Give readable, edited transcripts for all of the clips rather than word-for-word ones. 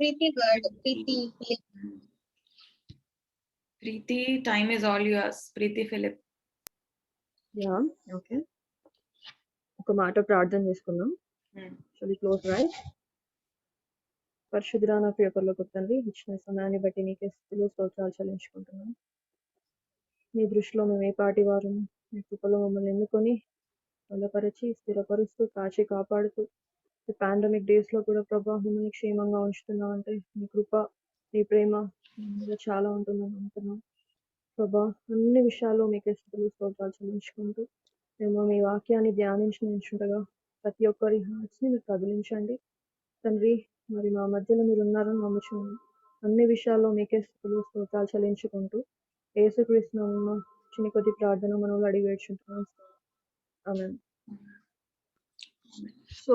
Preeti word. Preeti. Preeti, time is all yours. Preeti Philip. Yeah okay, ఒక మాట ప్రార్థన చేసుకుందాం. Shall we close right? పరిశుద్ధుడా నా పేపర్లో తండ్రి, ఇచ్చిన సమయాన్ని బట్టి నీకే స్తుతులు స్తోత్రాలు చెల్లించుకుంటున్నాం. మీ దృష్టిలో మేము ఏ పాటి వారు, మీ కృపలో మమ్మల్ని ఎన్నుకొని బలపరిచి స్థిరపరుస్తూ కాచి కాపాడుతూ ఈ పాండమిక్ డేస్ లో కూడా ప్రభా మమ్మల్ని క్షేమంగా ఉంచుతున్నాం అంటే మీ కృప, మీ ప్రేమ మా మీద చాలా ఉంటుందని అనుకున్నాం. ప్రభా అన్ని విషయాల్లో మీకే స్తుతులు స్తోత్రాలు చెల్లించుకుంటూ మేము మీ వాక్యాన్ని ధ్యానించుండగా ప్రతి ఒక్కరి హార్ట్స్ ని మీరు కదిలించండి తండ్రి. మరి మా మధ్యలో మీరు ఉన్నారని నమ్ముచున్నాం. అన్ని విషయాల్లో మీకే స్తుతులు స్తోత్రాలు చెల్లించుకుంటూ యేసుక్రీస్తు నామమున చిన్న కొద్ది ప్రార్థన మనం అడిగి వేడుచుంటున్నాం. ఆమేన్. సో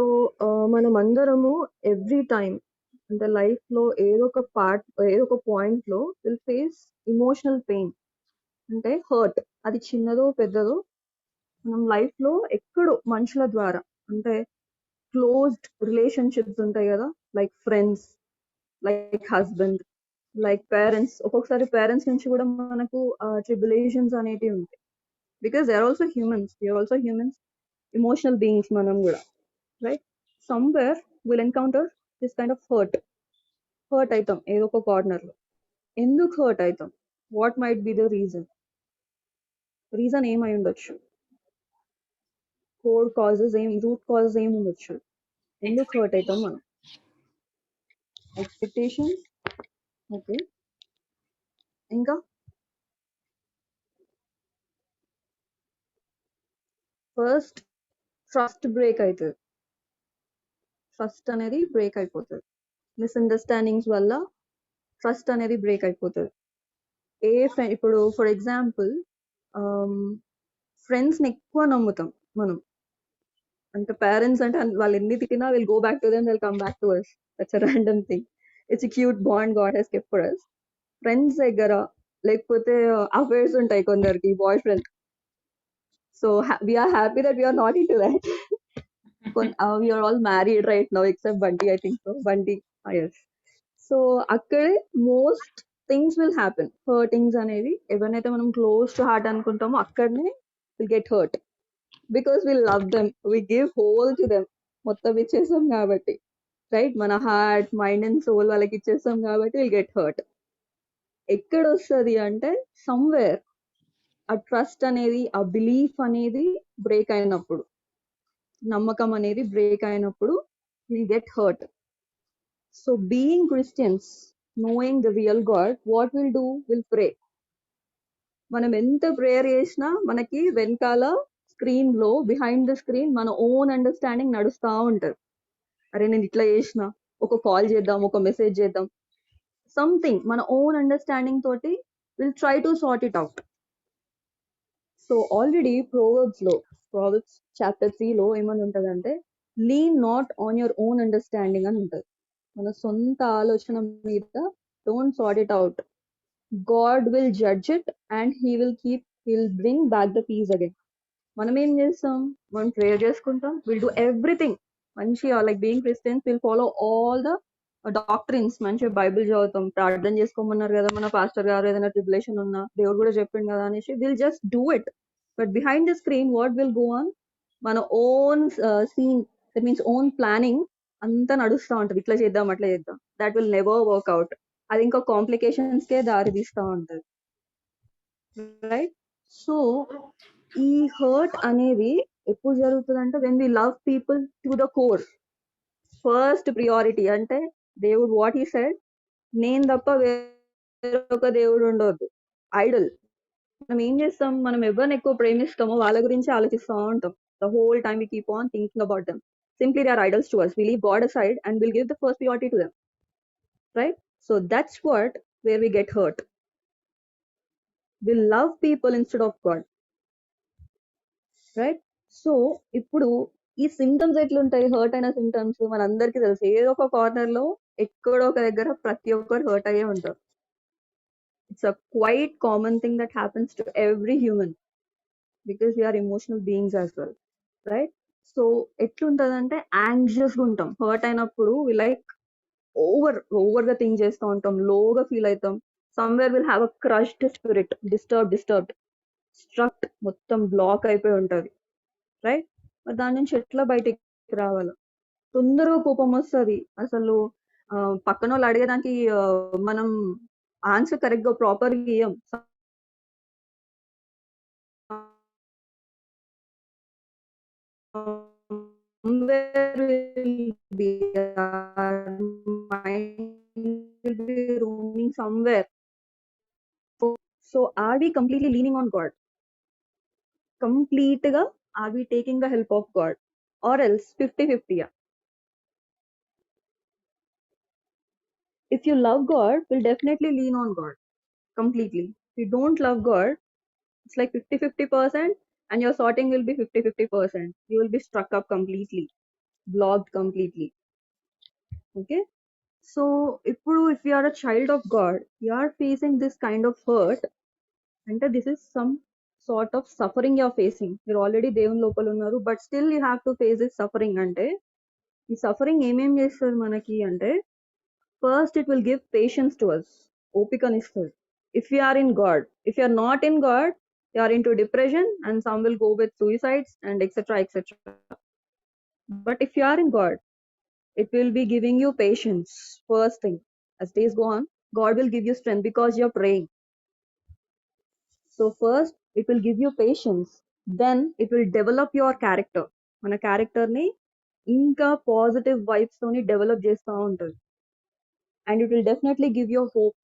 మనం అందరము ఎవ్రీ టైం అంటే లైఫ్ లో ఏదో ఒక పాయింట్ లో విల్ ఫేస్ ఇమోషనల్ పెయిన్, అంటే హర్ట్. అది చిన్నదో పెద్దదో మనం లైఫ్ లో ఎక్కడో మనుషుల ద్వారా, అంటే క్లోజ్డ్ రిలేషన్షిప్స్ ఉంటాయి కదా, like friends, like husband, like parents. ఒక్కొక్కసారి పేరెంట్స్ నుంచి కూడా మనకు ట్రిబులేషన్స్ అనేటివి ఉంటాయి. Because they are also humans, we are also humans, emotional beings మనం కూడా, right? Somewhere will encounter this kind of hurt అవుతాం ఏదో ఒక కార్నర్ లో. ఎందుకు హర్ట్ అవుతాం? What might be the reason ఏమై ఉండొచ్చు? రూట్ కాజెస్ ఏం ఉండొచ్చు? ఎందుకు హర్ట్ అవుతాం మనం? Expectations, okay. ఇంకా ఫస్ట్ ట్రస్ట్ బ్రేక్ అవుతుంది. ట్రస్ట్ అనేది బ్రేక్ అయిపోతుంది. మిస్అండర్స్టాండింగ్స్ వల్ల ట్రస్ట్ అనేది బ్రేక్ అయిపోతుంది. ఇప్పుడు ఫర్ ఎగ్జాంపుల్ ఫ్రెండ్స్ ని ఎక్కువ నమ్ముతాం మనం. అంటే పేరెంట్స్ అంటే వాళ్ళు ఎన్ని తిట్టినా will go back to them, will come back to us. That's a random thing. It's a cute bond God he's kept for us. Friends దగ్గర లేకపోతే అఫైర్స్ ఉంటాయి కొందరికి, boyfriend. So we're happy that we're not into that. We're all married right now except Bunty, I think so. Bunty, yes. So అక్కడే most things will happen. Hurtings అనేవి ఎవరినైతే మనం close to heart అనుకుంటామో అక్కడనే will get hurt. Because we love them, we give whole to them. మొత్తం ఇచ్చేస్తాం కాబట్టి, right? మన హార్ట్, మైండ్ అండ్ సోల్ వాళ్ళకి ఇచ్చేస్తాం కాబట్టి విల్ గెట్ హర్ట్. ఎక్కడ వస్తుంది అంటే సమ్వేర్ ఆ ట్రస్ట్ అనేది, ఆ బిలీఫ్ అనేది బ్రేక్ అయినప్పుడు, నమ్మకం అనేది బ్రేక్ అయినప్పుడు will get hurt. So being Christians, knowing the real God, what will do? Will pray. మనం ఎంత ప్రేయర్ చేసినా మనకి వెనకాల స్క్రీన్ లో, బిహైండ్ ద స్క్రీన్ మన ఓన్ అండర్స్టాండింగ్ నడుస్తూ ఉంటది. అరే నేను ఇట్లా చేసిన, ఒక కాల్ చేద్దాం, ఒక మెసేజ్ చేద్దాం, సంథింగ్ మన ఓన్ అండర్స్టాండింగ్ తోటి will try to sort it out. So already proverbs chapter 3 లో ఏమని ఉంటదంటే, lean not on your own understanding అని ఉంటది. మన సొంత ఆలోచన మీద don't sort it out. God will judge it and heal bring back the peace again. మనం ఏం చేస్తాం? మనం ప్రేయర్ చేసుకుంటాం, విల్ డూ ఎవ్రీథింగ్ మంచిగా. Like being Christians will follow all the doctrines, మంచిగా బైబిల్ చదువుతాం, ప్రార్థన చేసుకోమన్నారు కదా మన పాస్టర్ గారు, ఏదైనా ట్రిబులేషన్ ఉన్నా దేవుడు కూడా చెప్పిండు కదా అనేసి will just do it. But behind the screen what will go on? మన own scene, that means own planning అంతా నడుస్తూ ఉంటది. ఇట్లా చేద్దాం, అట్లా చేద్దాం. That will never work out. అది ఇంకా కాంప్లికేషన్స్ కే దారి తీస్తూ ఉంటది, రైట్? సో ఈ హర్ట్ అనేది ఎప్పుడు జరుగుతుంది అంటే, when we love people to the core. First priority అంటే దేవుడు, వాట్ హీ సెడ్, నేను తప్ప వేరొక దేవుడు ఉండొద్దు, ఐడల్. మనం ఏం చేస్తాం? మనం ఎవరిని ఎక్కువ ప్రేమిస్తామో వాళ్ళ గురించి ఆలోచిస్తూ ఉంటాం. The whole time we keep on thinking about them. Simply they are idols to us. We leave God aside and we'll give the first priority to them, right? So that's where we get hurt. We love people instead of God, right? So ఇప్పుడు ఈ symptoms ఎట్లుంటాయి? Hurt అయిన symptoms మనందరికీ తెలుసు. ఏదో ఒక corner లో ఎక్కడో ఒక దగ్గర ప్రతి ఒక్కరు హర్ట్ అయ్యే ఉంటారు. It's a quite common thing that happens to every human because we are emotional beings as well, right? So ఎట్లుంటదంటే యాంగ్జియస్ గా ఉంటాం హర్ట్ అయినప్పుడు. వి లైక్ ఓవర్గా థింక్ చేస్తూ ఉంటాం, లోగా ఫీల్ అవుతాం. Somewhere will have a crushed spirit, disturbed struct, మొత్తం బ్లాక్ అయిపోయి ఉంటుంది, రైట్? మరి దాని నుంచి ఎట్లా బయటికి రావాలి? తొందరగా కోపం వస్తుంది అసలు. పక్కన వాళ్ళు అడిగేదానికి మనం ఆన్సర్ కరెక్ట్ గా proper ఇయ్యం. Somewhere will be our mind will be roaming somewhere. So are we completely leaning on God? Completely are we taking the help of God? Or else 50-50? If you love God, we'll definitely lean on God completely. If you don't love God, it's like 50-50%, and your sorting will be 50-50%. You will be struck up completely, blocked completely. Okay? So if you are a child of God, you are facing this kind of hurt, and this is some sort of suffering you are facing. You're already దేవుని లోపల ఉన్నారు, but still you have to face this suffering. అంటే ఈ suffering ఏమేం చేస్తుంది మనకి అంటే, first it will give patience to us, ఓపికనిస్తుంది. If you are in God, if you are not in God, you are into depression, and some will go with suicides and etc. But if you are in God, it will be giving you patience. First thing, as days go on, God will give you strength because you're praying. So first it will give you patience, then it will develop your character. మన character ని ఇంకా positive vibes తోని develop చేస్తూ ఉంటుంది. And it will definitely give you hope.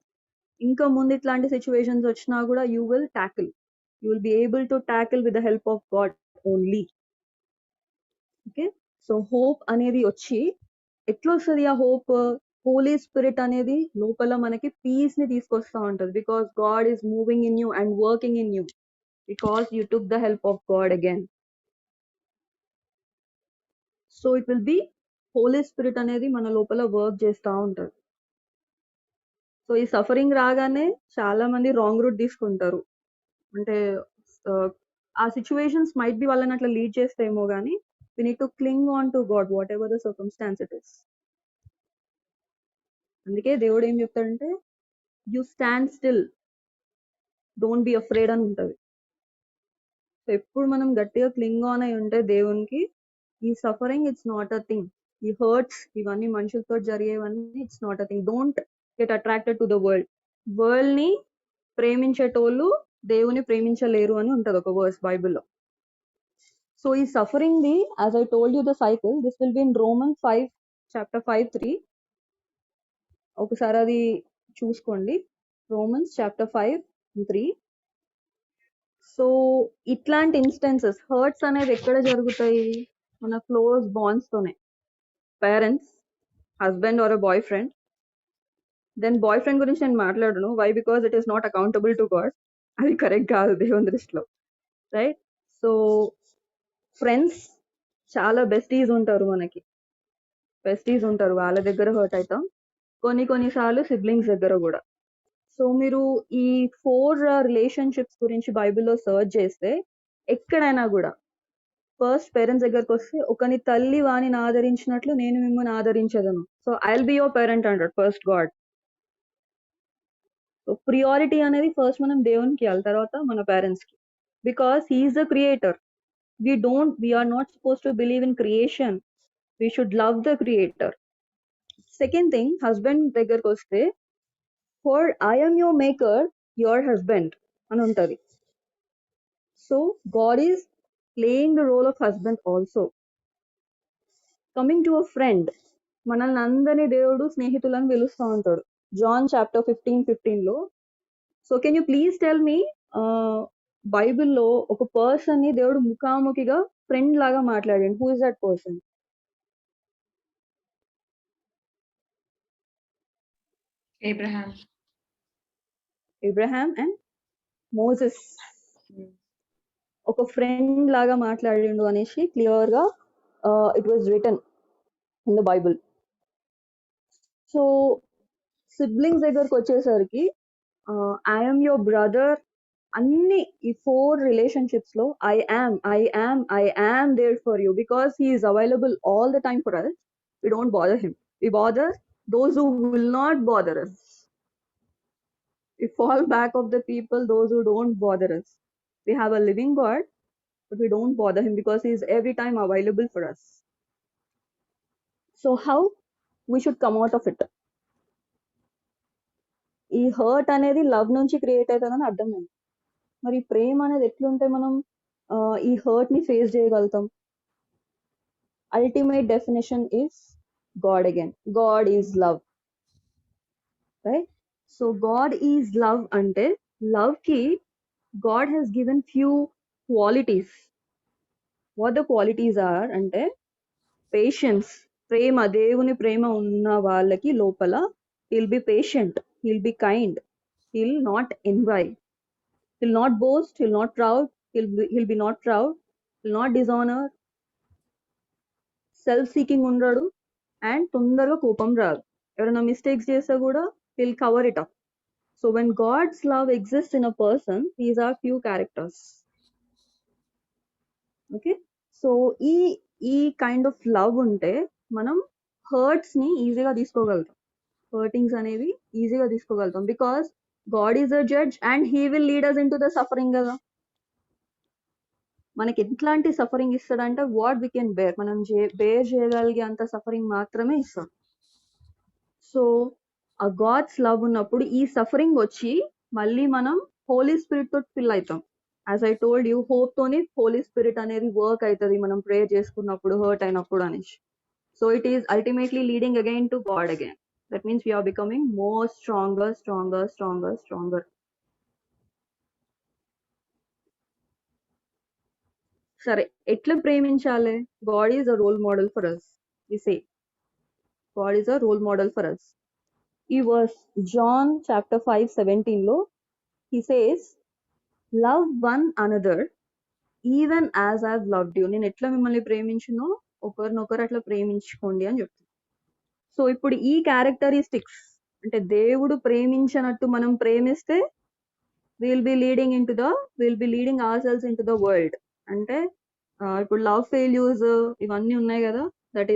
ఇంకా ముందు ఇట్లాంటి situations వచ్చినా కూడా you will tackle, you will be able to tackle with the help of God only. Okay, so hope అనేది వచ్చి ఎట్లా వస్తుంది ఆ హోప్? హోలీ స్పిరిట్ అనేది లోపల మనకి పీస్ ని తీసుకొస్తా ఉంటుంది. Because God is moving in you and working in you, because you took the help of God again. So it will be Holi spirit అనేది మన లోపల వర్క్ చేస్తూ ఉంటుంది. సో ఈ సఫరింగ్ రాగానే చాలా మంది రాంగ్ రూట్ తీసుకుంటారు. అంటే ఆ సిచ్యువేషన్స్ మైట్ బి వాళ్ళని అట్లా లీడ్ చేస్తేమో కానీ we need to cling on to God whatever the circumstance it is. అందుకే దేవుడు ఏం చెప్తాడంటే, you stand still, don't be afraid అని ఉంటుంది. సో ఎప్పుడు మనం గట్టిగా క్లింగ్ ఆన్ అయి ఉంటే దేవునికి, ఈ suffering it's not a thing. ఈ హర్ట్స్ ఇవన్నీ మనుషులతో జరిగేవన్నీ it's not a thing. Don't get attracted to the world. World ని ప్రేమించేటోళ్ళు దేవుని ప్రేమించలేరు అని ఉంటది ఒక వర్స్ బైబిల్లో. సో ఈ suffering the, as I told you the cycle, this will be in Romans 5 chapter 5:3. ఒకసారి అది చూసుకోండి, Romans chapter 5:3. సో ఇట్లాంటి ఇన్స్టెన్సెస్, హర్ట్స్ అనేది ఎక్కడ జరుగుతాయి? మన క్లోజ్ బాండ్స్ తోనే. Parents, husband or boyfriend. Then boyfriend గురించి నేను మాట్లాడను, why? Because it is not accountable to God. అది కరెక్ట్ కాదు దేవుని దృష్టిలో, రైట్? సో ఫ్రెండ్స్, చాలా బెస్టీస్ ఉంటారు మనకి, బెస్టీస్ ఉంటారు, వాళ్ళ దగ్గర హర్ట్ అవుతాం. కొన్నిసార్లు సిబ్లింగ్స్ దగ్గర కూడా. సో మీరు ఈ 4 రిలేషన్షిప్స్ గురించి బైబిల్లో సర్చ్ చేస్తే ఎక్కడైనా కూడా ఫస్ట్ పేరెంట్స్ దగ్గరకు వస్తే, ఒకని తల్లి వాణిని ఆదరించినట్లు నేను మిమ్మల్ని ఆదరించదను. So I will be your parent అంటాడు ఫస్ట్ గాడ్. సో ప్రియారిటీ అనేది ఫస్ట్ మనం దేవునికి ఇవ్వాలి, తర్వాత మన పేరెంట్స్ కి. Because he is the creator. we are not supposed to believe in creation. We should love the creator. Second thing, husband దగ్గరకు వస్తే, for I am your maker, your husband అని ఉంటది. So God is playing the role of husband also. Coming to a friend, మనల్ని అందరినీ దేవుడు స్నేహితులను పిలుస్తూ ఉంటాడు. John chapter 15:15 లో. So can you please tell me, బైబిల్లో ఒక పర్సన్ ని దేవుడు ముఖాముఖిగా ఫ్రెండ్ లాగా మాట్లాడాడు. Who is that person? Abraham. Abraham and Moses. Hmm. ఒక ఫ్రెండ్ లాగా మాట్లాడిండు అనేసి క్లియర్ గా it was return in the Bible. So siblings దగ్గరకు వచ్చేసరికి, ఐఎమ్ యువర్ బ్రదర్, అన్ని ఈ 4 రిలేషన్షిప్స్ లో I am there for you, because he is available all the time for us. We don't bother him, we bother those who will not bother us. We fall back of the people, those who don't bother us. We have a living God, but we don't bother him because he is every time available for us. So how we should come out of it? ఈ hurt అనేది love నుంచి create అవుతుందని అర్థమైంది. మరి ప్రేమ అనేది ఎట్లుంటే మనం ఈ హర్ట్ ని ఫేస్ చేయగలుగుతాం? Ultimate definition is God again. God is love, right? So God is love అంటే లవ్ కి God he's given few qualities. What the qualities are అంటే పేషెన్స్. ప్రేమ, దేవుని ప్రేమ ఉన్న వాళ్ళకి లోపల he'll be patient, he'll be kind, he'll not envy, he'll not boast, he'll not proud, he'll be not proud, he'll not dishonor, self seeking ఉండడు, and తొందరగా కోపం రాదు. ఎవరైనా మిస్టేక్స్ చేస్తే కూడా will cover it up. So when God's love exist in a person, these are few characters. Okay, so ఈ kind of love ఉంటే మనం హర్ట్స్ ని ఈజీగా తీసుకోగలుగుతాం, హర్టింగ్స్ అనేవి ఈజీగా తీసుకోగలుగుతాం. Because God is a judge and he will lead us in to the suffering కదా. మనకి ఎట్లాంటి సఫరింగ్ ఇస్తాడంటే వాట్ వీ కెన్ బేర్, మనం బేర్ చేయగలిగే అంత సఫరింగ్ మాత్రమే ఇస్తాడు. సో ఆ గాడ్స్ లవ్ ఉన్నప్పుడు ఈ సఫరింగ్ వచ్చి మళ్ళీ మనం హోలీ స్పిరిట్ తో ఫిల్ అవుతాం. As I told you, hope తోని హోలీ స్పిరిట్ అనేది వర్క్ అవుతుంది మనం ప్రేయర్ చేసుకున్నప్పుడు, హర్ట్ అయినప్పుడు అనేసి. So it is ultimately leading again to God again. That means we're becoming more stronger stronger stronger stronger. సరే, ఎట్లా ప్రేమించాలి? God is a role model for us. We say God is a role model for us. ఈ verse John chapter 5:17 లో he says, love one another even as I've loved you. నేను ఎట్లా మిమ్మల్ని ప్రేమించునో ఒకరినొకరు అట్లా ప్రేమించుకోండి అని చెప్తుంది. సో ఇప్పుడు ఈ క్యారెక్టరిస్టిక్స్ అంటే దేవుడు ప్రేమించినట్టు మనం ప్రేమిస్తే will be leading our selves in to the world. అంటే ఇప్పుడు లవ్ ఫెయిల్యూర్స్ ఇవన్నీ ఉన్నాయి కదా, దట్ ఈస్